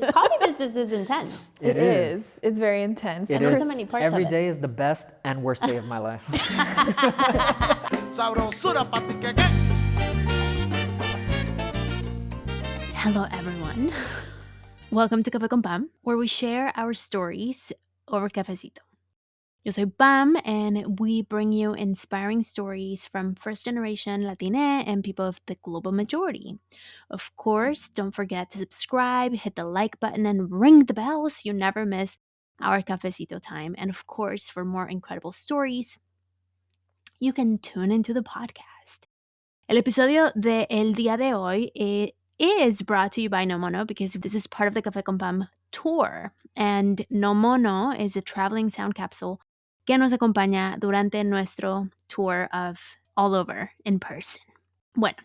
The coffee business is intense. It is. It's very intense. And there's so many parts of it. Every day is the best and worst day of my life. Hello, everyone. Welcome to Café con Pam, where we share our stories over cafecito. Yo soy Pam, and we bring you inspiring stories from first-generation Latina and people of the global majority. Of course, don't forget to subscribe, hit the like button, and ring the bell so you never miss our cafecito time. And of course, for more incredible stories, you can tune into the podcast. El episodio de el día de hoy is brought to you by No Mono because this is part of the Café con Pam tour. And No Mono is a traveling sound capsule que nos acompaña durante nuestro tour of all over in person. Bueno,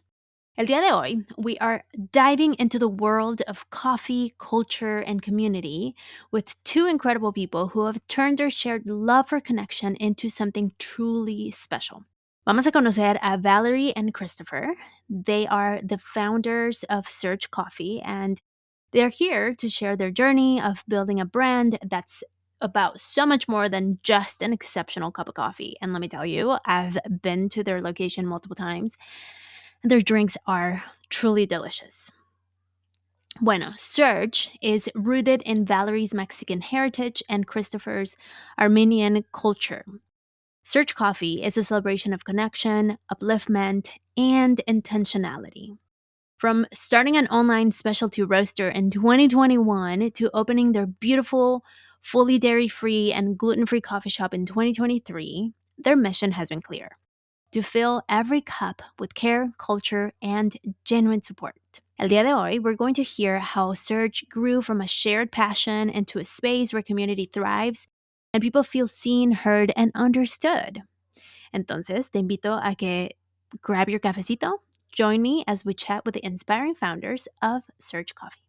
el día de hoy, we are diving into the world of coffee, culture, and community with two incredible people who have turned their shared love for connection into something truly special. Vamos a conocer a Valerie and Christopher. They are the founders of Surje Coffee, and they're here to share their journey of building a brand that's about so much more than just an exceptional cup of coffee. And let me tell you, I've been to their location multiple times, and their drinks are truly delicious. Bueno, Surje is rooted in Valerie's Mexican heritage and Christopher's Armenian culture. Surje Coffee is a celebration of connection, upliftment, and intentionality. From starting an online specialty roaster in 2021 to opening their beautiful, fully dairy-free and gluten-free coffee shop in 2023, their mission has been clear: to fill every cup with care, culture, and genuine support. El día de hoy, we're going to hear how Surje grew from a shared passion into a space where community thrives and people feel seen, heard, and understood. Entonces, te invito a que grab your cafecito. Join me as we chat with the inspiring founders of Surje Coffee.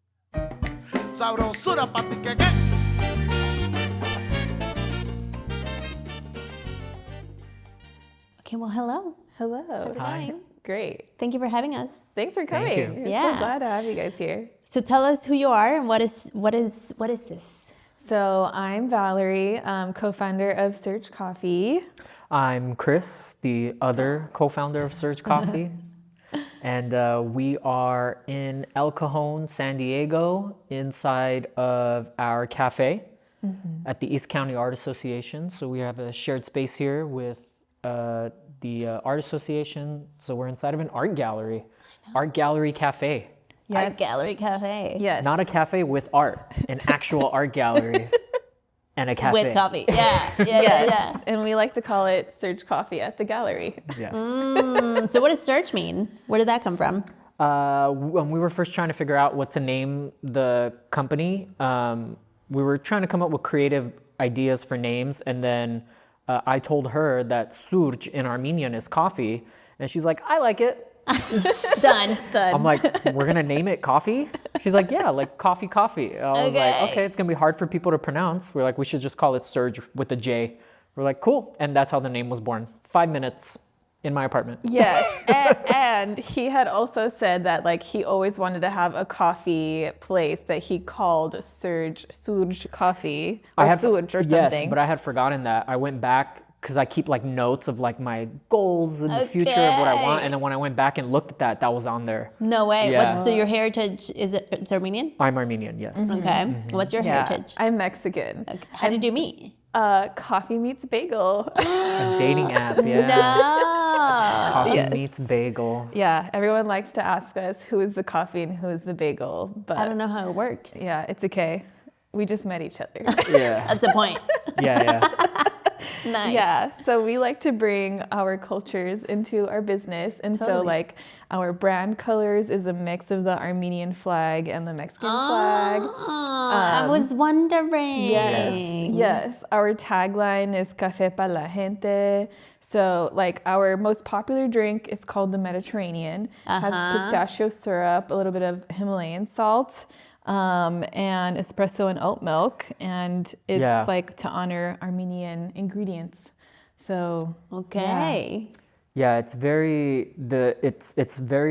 Okay, well, hello. Hello. How's it going? Great. Thank you for having us. Thanks for coming. Thank you. We're Yeah. so glad to have you guys here. So tell us who you are and what is this? So I'm Valerie, co-founder of Surje Coffee. I'm Chris, the other co-founder of Surje Coffee. And we are in El Cajon, San Diego, inside of our cafe at the East County Art Association. So we have a shared space here with the Art Association. So we're inside of an art gallery cafe. Yes. Art Gallery Cafe. Yes. Not a cafe with art, an actual art gallery and a cafe. With coffee. Yeah. Yes. And we like to call it Surje Coffee at the gallery. Yeah. So what does Surje mean? Where did that come from? When we were first trying to figure out what to name the company, we were trying to come up with creative ideas for names. And then I told her that Surje in Armenian is coffee. And she's like, I like it. Done. I'm like, we're going to name it coffee? She's like, yeah, like coffee. I was like, okay, it's going to be hard for people to pronounce. We're like, we should just call it Surje with a J. We're like, cool. And that's how the name was born. 5 minutes in my apartment. Yes. and he had also said that like he always wanted to have a coffee place that he called Surje Coffee or Surje or something. Yes, but I had forgotten that. I went back because I keep like notes of like my goals in the future of what I want. And then when I went back and looked at that was on there. No way. Yeah. So your heritage, it's Armenian? I'm Armenian, yes. Okay. What's your Yeah, heritage? I'm Mexican. Okay. How did you meet? Coffee meets bagel. A dating app, yeah. No. Coffee Yes. meets bagel. Yeah, everyone likes to ask us who is the coffee and who is the bagel, but I don't know how it works. yeah, it's okay. We just met each other. Yeah. That's the point. Yeah. Nice. Yeah, so we like to bring our cultures into our business. And so Totally. like our brand colors is a mix of the Armenian flag and the Mexican flag. I was wondering. Yes. Our tagline is Café para la gente. So like our most popular drink is called the Mediterranean. It has pistachio syrup, a little bit of Himalayan salt, and espresso and oat milk. And it's like to honor Armenian ingredients. So Okay. Yeah, it's very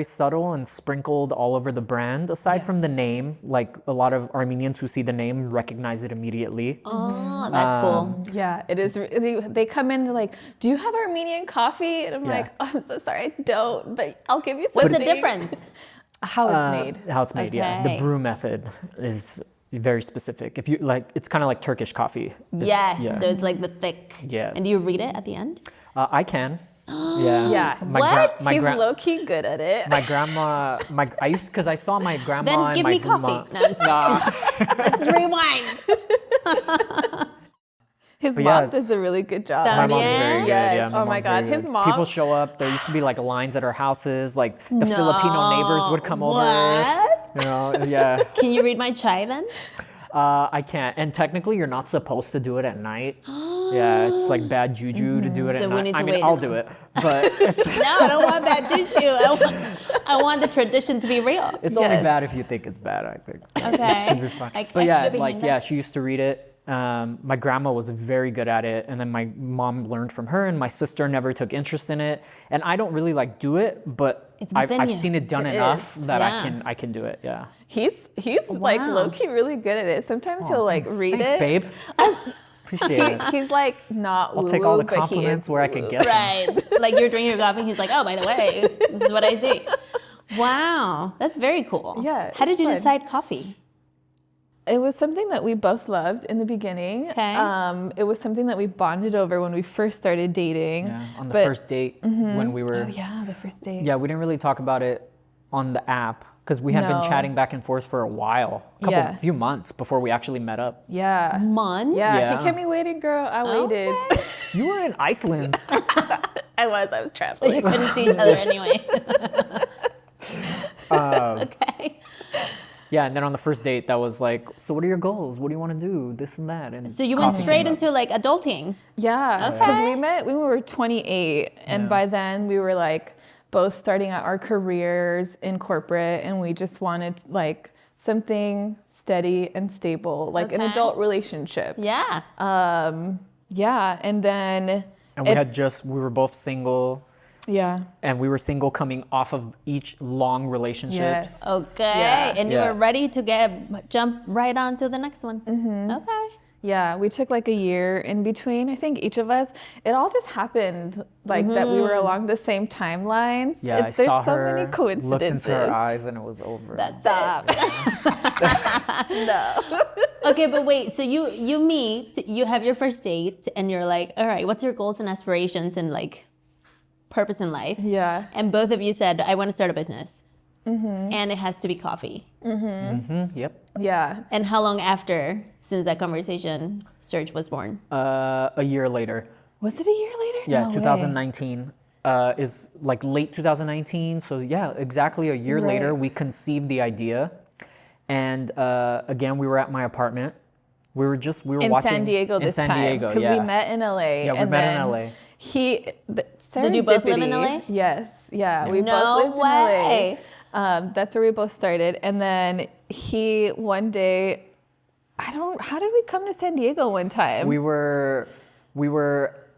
subtle and sprinkled all over the brand. Aside from the name, like a lot of Armenians who see the name recognize it immediately. Oh, that's cool. Yeah, it is. They come in like, do you have Armenian coffee? And I'm Yeah. like, oh, I'm so sorry, I don't, but I'll give you What's something. the difference? How it's made. How it's made, yeah. The Okay. brew method is very specific. If you like, it's kind of like Turkish coffee. Yes, yeah. so it's like the thick. Yes. And do you read it at the end? I can. Yeah. Yeah. What? My He's gra- low-key good at it. my grandma, because I saw my grandma Then and give my me grandma. coffee. No, I'm just kidding. Let's rewind. His But mom yeah, does a really good job. My mom's También? very good. Yes. Yeah, Oh my mom's God, very his good. mom- People show up. There used to be like lines at our houses. Like the No. Filipino neighbors would come over. What? You know, yeah. Can you read my chai then? I can't. And technically, you're not supposed to do it at night. Yeah, it's like bad juju to do it So at we night. need to I mean, wait I'll an- do it, but it's, No, I don't want that juju. I want the tradition to be real. it's only Yes. bad if you think it's bad, I think. Okay. Should be fine. I But can yeah, get behind like, that. yeah, she used to read it. My grandma was very good at it, and then my mom learned from her, and my sister never took interest in it. And I don't really like do it, but It's I've within you. seen it done It enough is. that Yeah. I can do it. Yeah. He's like Wow. low-key really good at it. Sometimes he'll like read Thanks, it. babe. Appreciate it. He's like not I'll take all the woo, but he compliments is where I can woo. get them. Right. Like you're drinking your coffee, he's like, oh, by the way, this is what I see. Wow. That's very cool. Yeah, How did it's you fun. decide coffee? It was something that we both loved in the beginning. Okay. It was something that we bonded over when we first started dating. Yeah, on the But- first date when we were. Oh yeah, the first date. Yeah, we didn't really talk about it on the app because we had been No. chatting back and forth for a while, Yeah. few months before we actually met up. Yeah. Months? Yeah, Yeah. he kept me waiting, girl. I waited. Okay. You were in Iceland. I was So you traveling. couldn't see each other anyway. Okay. Yeah, and then on the first date, that was like, so what are your goals? What do you want to do? This and that. And So you went coffee straight came up. into like adulting. Yeah. Okay. Because we met when we were 28, and Yeah. by then we were like both starting out our careers in corporate, and we just wanted like something steady and stable, like an Okay. adult relationship. Yeah. Yeah, and then And we were both single, yeah. and we were single coming off of each long relationships. Yes. Okay. Yeah. And you Yeah. were ready to jump right on to the next one. Mm-hmm. Okay. Yeah, we took like a year in between. I think each of us, it all just happened like that we were along the same timelines. Yeah, I There's saw so her, many coincidences. looked into her eyes, and it was over. That's Stop. it. Okay, but wait. So you meet, you have your first date, and you're like, all right, what's your goals and aspirations and like purpose in life? Yeah. And both of you said, I want to start a business. And it has to be coffee. Yep. Yeah. And how long after, since that conversation, Surje was born? A year later. Was it a year later? Yeah, No way. 2019 is like late 2019. So yeah, exactly a year later, Right. we conceived the idea, and again, we were at my apartment. We were In watching San Diego in this San time. Diego, Because yeah. we met in LA. Yeah, we and met in then LA. Did you both live in serendipity- LA? Yes. Yeah. We No both lived way. in LA. That's where we both started. And then he one day, how did we come to San Diego one time? We were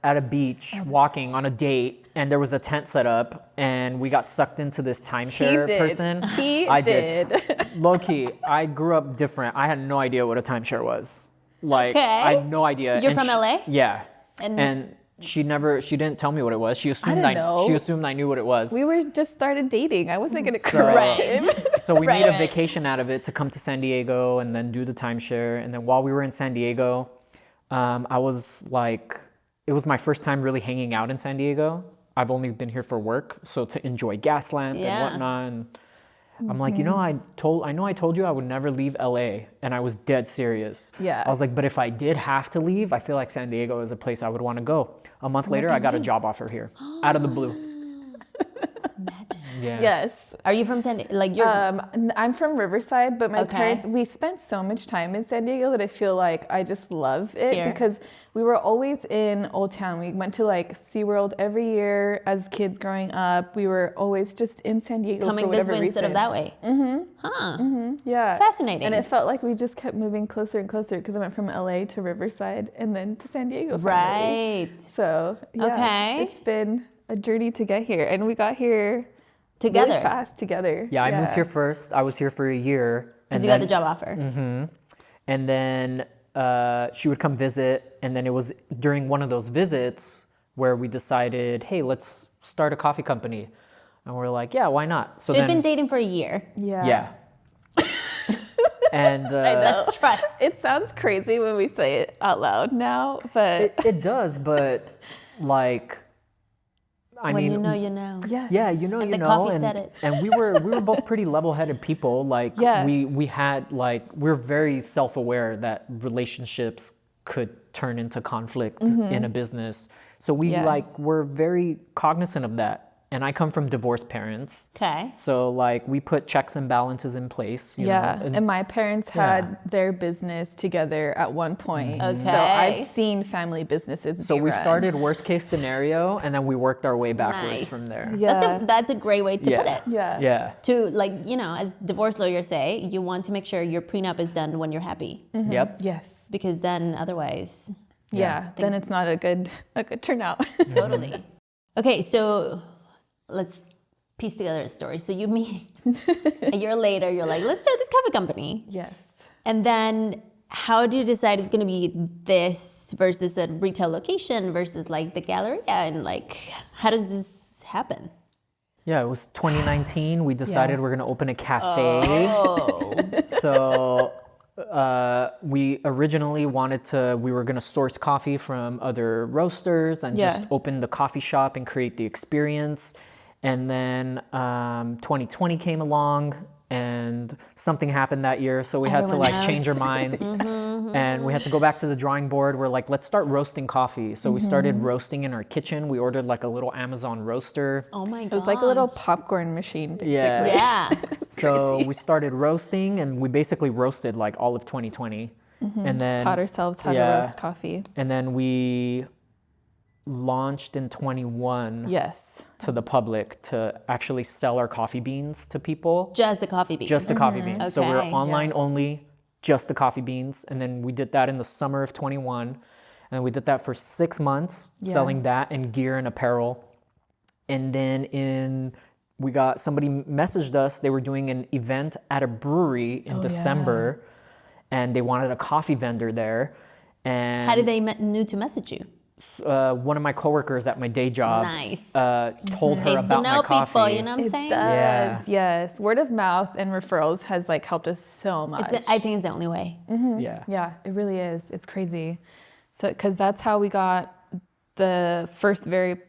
at a beach walking on a date, and there was a tent set up, and we got sucked into this timeshare did. person. He I did. Low key, I grew up different. I had no idea what a timeshare was. Like, Okay. I had no idea. You're And from LA? Yeah. And- And she didn't tell me what it was. She assumed didn't know. She assumed I knew what it was. We were just started dating. I wasn't going to So- correct Right. him. So we made a Right. vacation out of it to come to San Diego and then do the timeshare. And then while we were in San Diego, I was like, it was my first time really hanging out in San Diego. I've only been here for work, so to enjoy Gaslamp Yeah. and whatnot. And I'm like, you know, I know I told you I would never leave LA, and I was dead serious. Yeah. I was like, but if I did have to leave, I feel like San Diego is a place I would want to go. A month later, I got a job offer here, out of the blue. Imagine. Yeah. Yes. Are you from San Diego? Like you're I'm from Riverside, but my Okay. parents, we spent so much time in San Diego that I feel like I just love it Here. because we were always in Old Town. We went to like SeaWorld every year as kids growing up. We were always just in San Diego coming for this whatever way instead reason. of that way. Mm-hmm. Huh. Yeah. Fascinating. And it felt like we just kept moving closer and closer because I went from LA to Riverside and then to San Diego. finally. Right. So, yeah, Okay. it's been a journey to get here, and we got here Together. really fast together. Yeah, I moved here first. I was here for a year. Because you got the job offer. And then she would come visit. And then it was during one of those visits where we decided, hey, let's start a coffee company. And we're like, yeah, why not? So you've been dating for a year. Yeah. And That's trust. It sounds crazy when we say it out loud now, but it does, but like, I When mean, you know, you know. yeah, you know, the coffee said it. and we were both pretty level-headed people. Like, Yeah. we had like we're very self-aware that relationships could turn into conflict in a business. So we Yeah. like we're very cognizant of that. And I come from divorced parents. Okay. So like we put checks and balances in place. You yeah. know, And my parents had their business together at one point. Okay. So I've seen family businesses. so be we run. started worst case scenario, and then we worked our way backwards Nice. from there. Yeah. That's a great way to put it. Yeah. Yeah. To like, you know, as divorce lawyers say, you want to make sure your prenup is done when you're happy. Yep. Yes. Because then otherwise, Yeah. Then it's not a good turnout. totally. Okay, so let's piece together a story. So you meet a year later, you're like, let's start this coffee company. Yes. And then how do you decide it's going to be this versus a retail location versus like the Galleria? And like, how does this happen? Yeah, it was 2019. We decided we're going to open a cafe. Oh, So we originally we were going to source coffee from other roasters and just open the coffee shop and create the experience. And then 2020 came along and something happened that year. So we had to like change our minds and we had to go back to the drawing board. We're like, let's start roasting coffee. So we started roasting in our kitchen. We ordered like a little Amazon roaster. oh my God. It was like a little popcorn machine, basically. Yeah. Yeah. So we started roasting and we basically roasted like all of 2020. And then Taught ourselves how to roast coffee. And then we launched in 21 Yes. to the public to actually sell our coffee beans to people. Just the coffee beans. Just the coffee beans. So we were Okay. online only, just the coffee beans. And then we did that in the summer of 21. And we did that for 6 months, selling that and gear and apparel. And then somebody messaged us. They were doing an event at a brewery in December. And they wanted a coffee vendor there. And How did they knew to message you? one of my coworkers at my day job Nice. told her Nice to about know my coffee. people, you know what I'm It saying? does, yes. Word of mouth and referrals has like helped us so much. I think it's the only way. Yeah. Yeah, it really is. It's crazy. So, because that's how we got the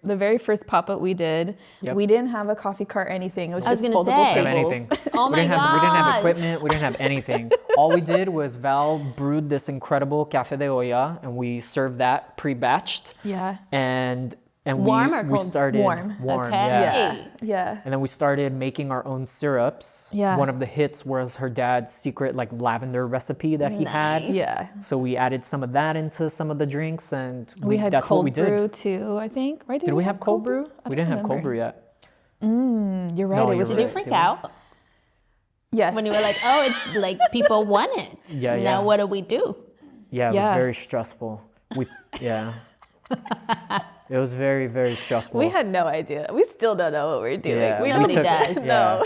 very first pop-up we did. Yep. We didn't have a coffee cart or anything. It was I was just gonna foldable say. Didn't have tables. anything. Oh my we didn't have gosh. equipment. We didn't have anything. All we did was Val brewed this incredible café de olla, and we served that pre-batched. Yeah. And Warm or we cold? started Warm. Okay. yeah. Yeah. And then we started making our own syrups. Yeah. One of the hits was her dad's secret like lavender recipe that he had. Yeah. So we added some of that into some of the drinks, and We had that's what we cold did. brew too, I think. Right? Did we have cold brew? I We don't didn't have cold remember. brew yet. You're right. No, it was you're Did you just right. freak out yes. when you were like, oh, it's like people want it? Yeah, yeah. Now what do we do? Yeah, it Yeah. was very stressful. It was very, very stressful. We had no idea. We still don't know what we're doing. Yeah, we Nobody don't does. know.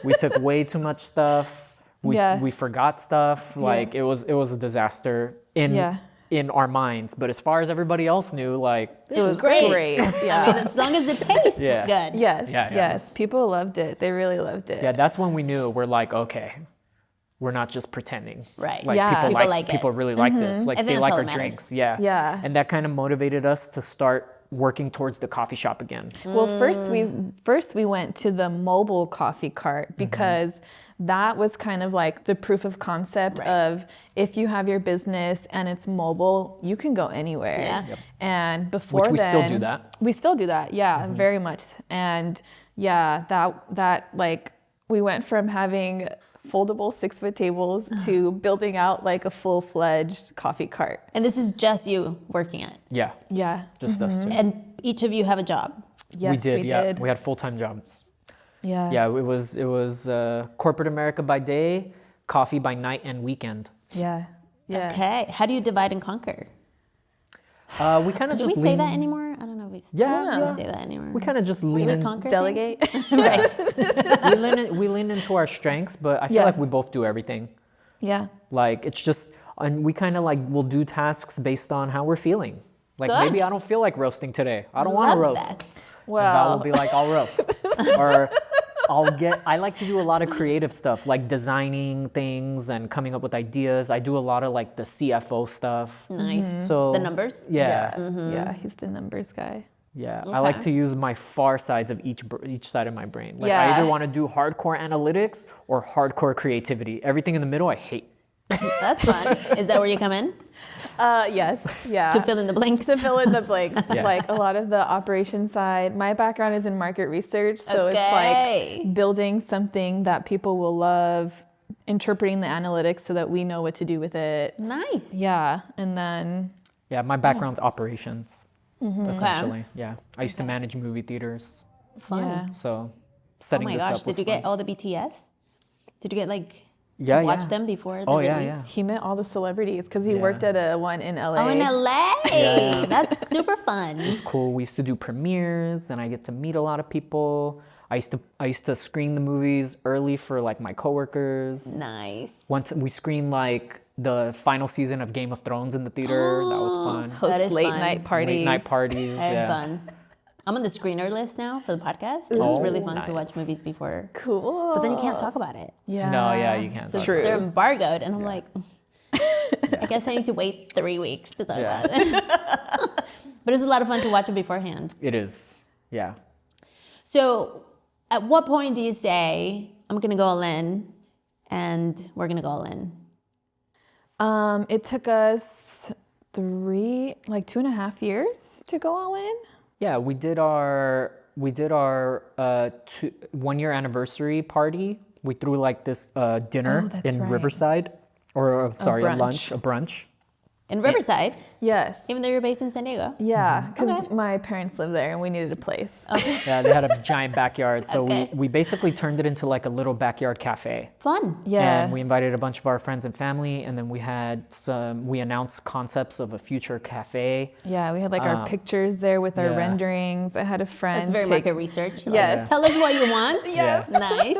We took way too much stuff. We forgot stuff. Like it was a disaster in our minds. But as far as everybody else knew, like It was great. Yeah. I mean, as long as it tastes Yeah. good. Yes, Yeah, yeah. yes. People loved it. They really loved it. yeah, that's when we knew we're like, okay, we're not just pretending. Right. Like Yeah. People like it. people really like this. Like And they that's like all our that matters. drinks. Yeah. Yeah. And that kind of motivated us to start working towards the coffee shop again. Well, first we went to the mobile coffee cart because that was kind of like the proof of concept of if you have your business and it's mobile, you can go anywhere. Yeah. Yep. And before Which we then, still do that. We still do that. Yeah, very much. And yeah, that like we went from having foldable 6-foot tables to building out like a full-fledged coffee cart. And this is just you working it. Yeah. Yeah. Just us two. And each of you have a job. Yes, we did. Yeah. did. We had full-time jobs. Yeah. Yeah, it was corporate America by day, coffee by night and weekend. Yeah. Yeah. Okay. How do you divide and conquer? We kind of Do just we say that anymore? I don't know if we Yeah. say that anymore. We kind of just lean in. Delegate. Right. We lean into our strengths, but I feel like we both do everything. Yeah. Like it's just, and we kind of like will do tasks based on how we're feeling. Like Good. maybe I don't feel like roasting today. I don't want to Love roast. that. And Val will Well, be like, I'll roast. Or I like to do a lot of creative stuff, like designing things and coming up with ideas. I do a lot of like the CFO stuff. Nice. So The numbers? Yeah. yeah, he's the numbers guy. Yeah, I like Okay. to use my far sides of each side of my brain. Like I Yeah. either want to do hardcore analytics or hardcore creativity. Everything in the middle, I hate. That's fun. Is that where you come in? Yes. Yeah. To fill in the blanks? To fill in the blanks. Yeah. Like a lot of the operation side. My background is in market research. So Okay. it's like building something that people will love, interpreting the analytics so that we know what to do with it. Nice. Yeah. And then, Yeah, my background's operations, Mm-hmm. essentially. Yeah, I used to manage movie theaters, Fun. yeah. so Oh setting my this gosh, up. did you get all the BTS? Did you get like Yeah, to watch yeah. them before the Oh release? yeah, yeah. He met all the celebrities because he Yeah. worked at a one in LA. Oh, in LA. Yeah. That's super fun. It's cool. We used to do premieres, and I get to meet a lot of people. I used to screen the movies early for like my coworkers. Nice. Once we screened like the final season of Game of Thrones in the theater. That was fun. Host That is late fun. night parties. Late night parties. Very Yeah. fun. I'm on the screener list now for the podcast. It's Oh, really fun to nice. watch movies before. Cool. But then you can't talk about it. Yeah. No, yeah, you can't. So talk True. they're embargoed. And I'm like, I guess I need to wait 3 weeks to talk Yeah. about it. But it's a lot of fun to watch it beforehand. It is. Yeah. So at what point do you say, I'm going to go all in and we're going to go all in? It took us 2.5 years to go all in. Yeah, we did our 1 year anniversary party. We threw like this dinner Oh, that's in right. Riverside, or sorry, a brunch. brunch. In Riverside, Yes. even though you're based in San Diego. Yeah, because Okay. my parents live there and we needed a place. Yeah, they had a giant backyard, so Okay. we basically turned it into like a little backyard cafe. Fun. Yeah. And we invited a bunch of our friends and family, and then we announced concepts of a future cafe. Yeah, we had like our pictures there with our yeah. renderings. I had a friend. That's very take- market research. Like, Yes. Tell us what you want. Yes. Nice.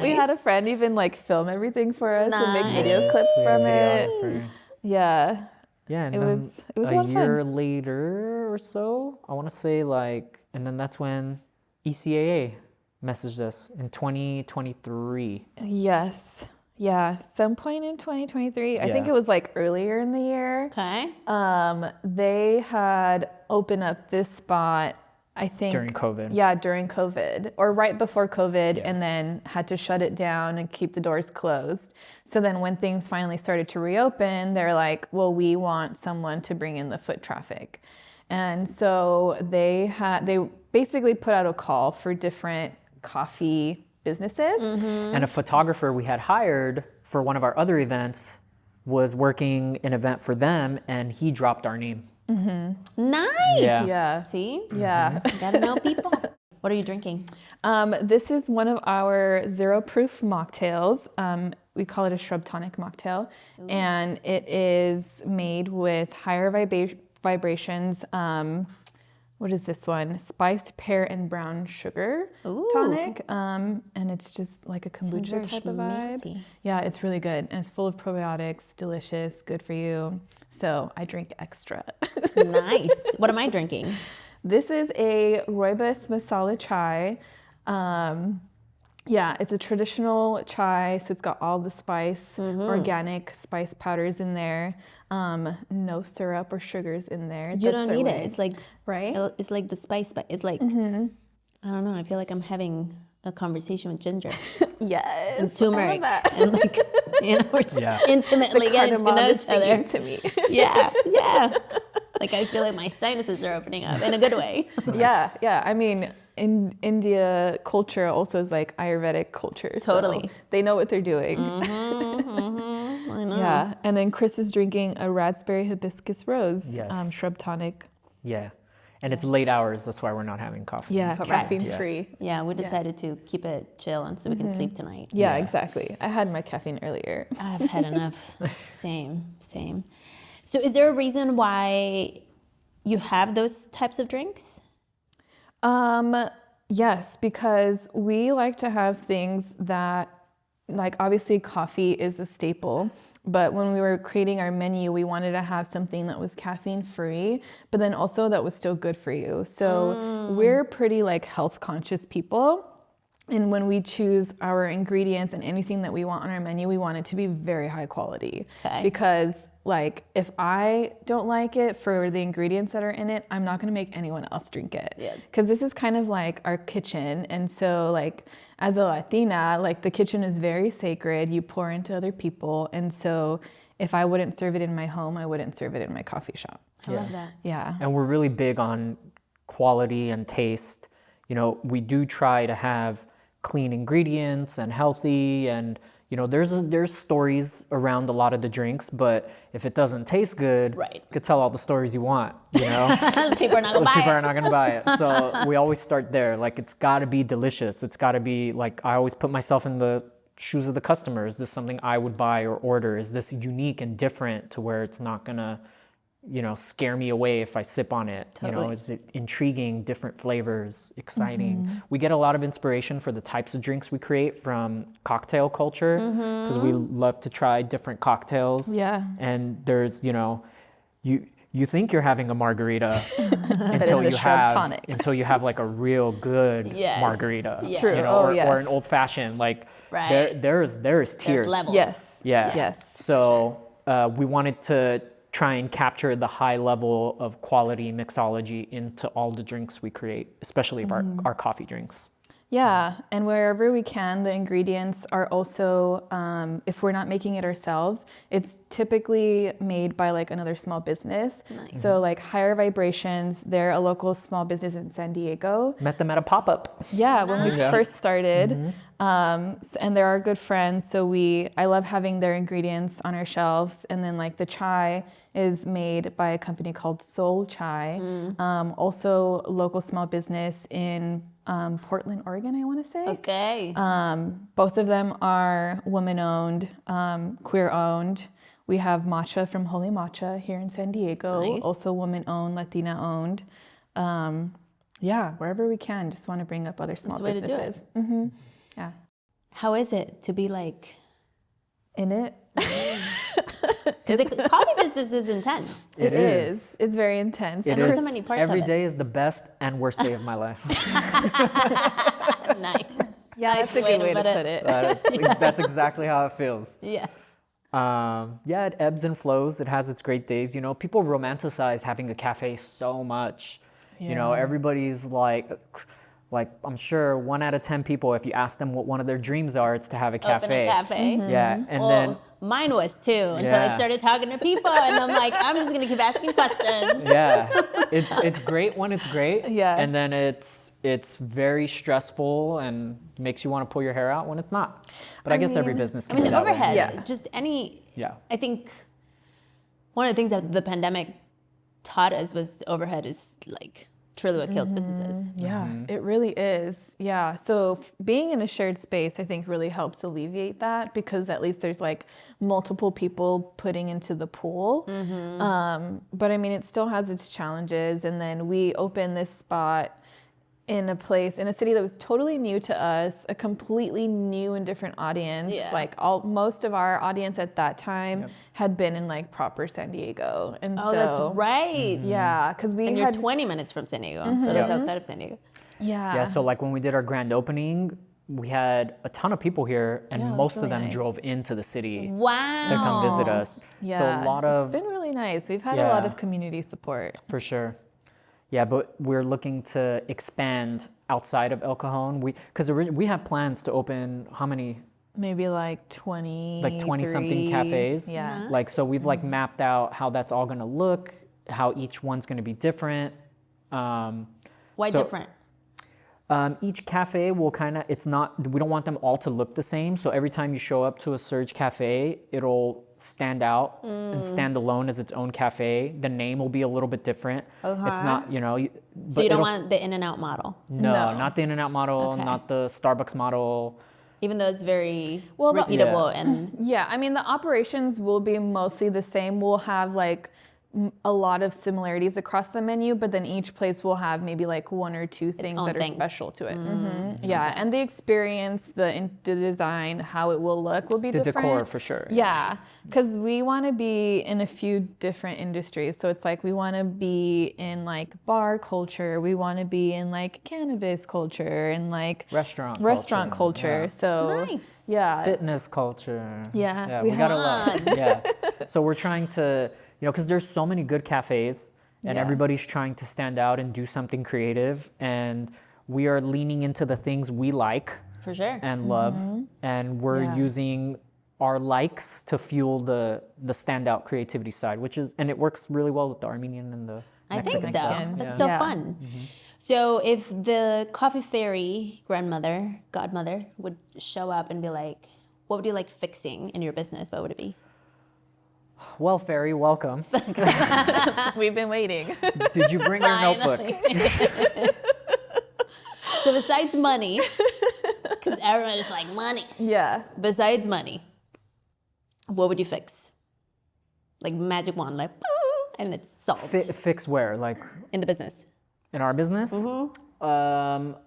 We had a friend even like film everything for us and make video Nice. clips We had from a it. videographer. Yeah. Yeah, and It then was a a lot of fun. year later or so, I want to say and then that's when ECAA messaged us in 2023. Yes. Yeah. Some point in 2023. I think Yeah. it was like earlier in the year. Okay. They had opened up this spot, I think. During COVID. Yeah, during COVID or right before COVID, Yeah. and then had to shut it down and keep the doors closed. So then when things finally started to reopen, they're like, well, we want someone to bring in the foot traffic. And so they basically put out a call for different coffee businesses. And a photographer we had hired for one of our other events was working an event for them, and he dropped our name. Nice. Yeah. Yeah. See? Yeah. You gotta know people. What are you drinking? This is one of our zero proof mocktails. We call it a shrub tonic mocktail. And it is made with higher vibrations. What is this one? Spiced pear and brown sugar tonic. And it's just like a Sounds kombucha very type of vibe. schmaltzy. Yeah, it's really good. And it's full of probiotics, delicious, good for you. So I drink extra. Nice. What am I drinking? This is a rooibos masala chai. Yeah, it's a traditional chai, so it's got all the spice, organic spice powders in there. No syrup or sugars in there. You That's don't our need way. it. It's like Right? It's like the spice, but it's like I don't know. I feel like I'm having a conversation with ginger Yes. and turmeric, I love that. and like we're just Yeah. intimately getting to Cardamom know is each other. singing to me. Yeah. Like I feel like my sinuses are opening up in a good way. Yeah. I mean, in India, culture also is like Ayurvedic culture. so Totally. they know what they're doing. I know. Yeah. And then Chris is drinking a raspberry hibiscus rose Yes. shrub tonic. Yeah. And it's late hours, that's why we're not having coffee. Yeah, Correct. caffeine Yeah. free. Yeah, we decided to keep it chill and so we can sleep tonight. Yeah, Yeah. exactly. I had my caffeine earlier. I've had enough. Same. So is there a reason why you have those types of drinks? Yes, because we like to have things that, like, obviously coffee is a staple, but when we were creating our menu, we wanted to have something that was caffeine free, but then also that was still good for you. So we're pretty like health conscious people. And when we choose our ingredients and anything that we want on our menu, we want it to be very high quality. Okay. Because like if I don't like it for the ingredients that are in it, I'm not going to make anyone else drink it. Yes. Because this is kind of like our kitchen. And so like as a Latina, like the kitchen is very sacred. You pour into other people. And so if I wouldn't serve it in my home, I wouldn't serve it in my coffee shop. I love that. Yeah. And we're really big on quality and taste. You know, we do try to have clean ingredients and healthy, and you know, there's stories around a lot of the drinks, but if it doesn't taste good, Right. you could tell all the stories you want, you know. People are not gonna buy People it. are not gonna buy it. So we always start there. Like, it's gotta be delicious. It's gotta be, like, I always put myself in the shoes of the customer. Is this something I would buy or order? Is this unique and different to where it's not gonna, you know, scare me away if I sip on it? You know, Totally. is it intriguing, different flavors, exciting? We get a lot of inspiration for the types of drinks we create from cocktail culture, because we love to try different cocktails. Yeah. And there's, you know, you think you're having a margarita until it's a you shrub have tonic. until you have like a real good Yes. margarita. Yes. True. You know, Oh, or yes. an old fashioned. Like Right. there is tiers. levels. Yes. Yeah. Yes. So we wanted to try and capture the high level of quality mixology into all the drinks we create, especially of our coffee drinks. Yeah, and wherever we can, the ingredients are also, if we're not making it ourselves, it's typically made by like another small business. Nice. So like Higher Vibrations, they're a local small business in San Diego. Met them at a pop-up. Yeah, when we Yeah. first started, and they're our good friends. So I love having their ingredients on our shelves. And then like the chai is made by a company called Soul Chai, also local small business in Portland, Oregon, I want to say. Okay. Both of them are woman-owned, queer-owned. We have matcha from Holy Matcha here in San Diego, Nice. also woman-owned, Latina-owned. Yeah, wherever we can, just want to bring up other small That's the way to do it. businesses. Yeah, How is it to be like? in it. Because the coffee business is intense. It is. It's very intense. It there's is. so many parts Every of it. day is the best and worst day of my life. Nice. Yeah, that's a good way to put it. That's exactly how it feels. Yes. Yeah, it ebbs and flows. It has its great days. You know, people romanticize having a cafe so much. You know, Yeah. everybody's like I'm sure 1 out of 10 people, if you ask them what one of their dreams are, it's to have a cafe. Open a cafe. Yeah, and Well, then mine was too until Yeah. I started talking to people, and I'm like, I'm just gonna keep asking questions. yeah, it's great when it's great. Yeah. And then it's very stressful and makes you want to pull your hair out when it's not. But I guess every business I can mean, be the that way. overhead, Yeah. just any. Yeah. I think one of the things that the pandemic taught us was overhead is like truly what kills businesses. Yeah, it really is. Yeah. So being in a shared space, I think, really helps alleviate that, because at least there's like multiple people putting into the pool. But I mean, it still has its challenges. And then we opened this spot in a city that was totally new to us, a completely new and different audience. Yeah. Like most of our audience at that time had been in like proper San Diego. And Oh, so, that's right. Yeah, because we And you're had 20 minutes from San Diego, for those outside of San Diego. Yeah, so like when we did our grand opening, we had a ton of people here, and Yeah, it was most of really them nice. drove into the city Wow. to come visit us. Yeah, So a lot of, it's been really nice. We've had a lot Yeah. of community support. for sure. Yeah, but we're looking to expand outside of El Cajon. Because we have plans to open how many? Maybe like 20, Like 20-something cafes. Yeah. Like, so we've like mapped out how that's all gonna look, how each one's gonna be different. Why So- different? Each cafe will we don't want them all to look the same. So every time you show up to a Surje Cafe, it'll stand out and stand alone as its own cafe. The name will be a little bit different. It's not, you know. So you don't want the In-N-Out model, No, No. not the In-N-Out model, Okay. not the Starbucks model. even though it's very Well, repeatable Yeah. and Yeah, I mean, the operations will be mostly the same. We'll have like a lot of similarities across the menu, but then each place will have maybe like one or two things that are special to it. Yeah, and the experience, the design, how it will look will be The different. decor for sure. Yeah, because we want to be in a few different industries. So it's like we want to be in like bar culture, we want to be in like cannabis culture, and like Restaurant culture. Yeah. So Nice. yeah, Fitness culture. Yeah, we we got a lot. Yeah. So we're trying to, because there's so many good cafes and everybody's trying to stand out and do something creative, and we are leaning into the things we like For sure. and love, and we're using our likes to fuel the standout creativity side, and it works really well with the Armenian and the Mexican I think so. stuff. That's so fun. So if the coffee fairy godmother would show up and be like, what would you like fixing in your business? What would it be? Well, Fairy, welcome. we've been waiting. Did you bring your notebook? So besides money, because everyone is like money. Yeah. Besides money, what would you fix? Like magic wand, like, and it's solved. Fix where? Like in the business. in our business? Not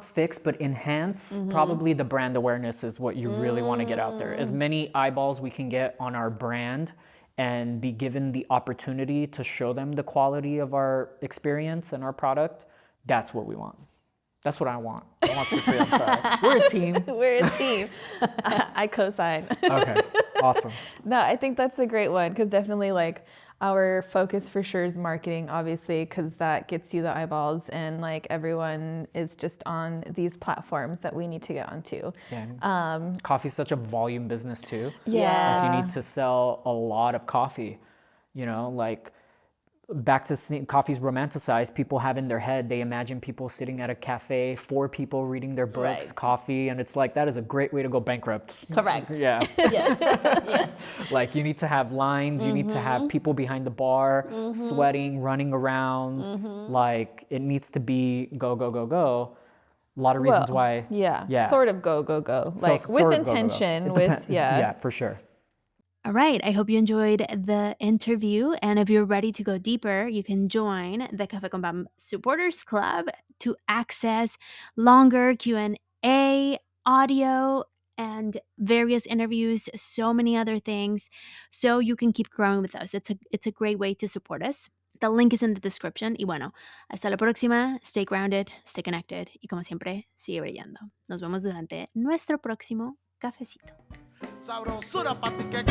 fix, but enhance. Probably the brand awareness is what you really want to get out there. As many eyeballs we can get on our brand and be given the opportunity to show them the quality of our experience and our product, that's what we want. That's what I want. I want the free. I'm sorry. We're a team. We're a team. I co-sign. Okay, awesome. No, I think that's a great one because definitely like our focus for sure is marketing, obviously, because that gets you the eyeballs and like everyone is just on these platforms that we need to get onto. Yeah. Coffee's such a volume business too. Yeah. Like you need to sell a lot of coffee, like back to seeing coffee's romanticized. People have in their head, they imagine people sitting at a cafe, 4 people reading their books, coffee, and it's like, that is a great way to go bankrupt. Correct. Yeah. Yes. Yes. Like you need to have lines, you need to have people behind the bar, sweating, running around. Like it needs to be go, go, go, go. A lot of reasons why. Yeah. Sort of go, go, go. Like So, with sort of go, go, go. intention, It with, depends. Yeah, for sure. All right, I hope you enjoyed the interview. And if you're ready to go deeper, you can join the Café con Pam Supporters Club to access longer Q&A, audio, and various interviews, so many other things, so you can keep growing with us. It's a great way to support us. The link is in the description. Y bueno, hasta la próxima. Stay grounded, stay connected. Y como siempre, sigue brillando. Nos vemos durante nuestro próximo cafecito. Sabrosura pa' ti que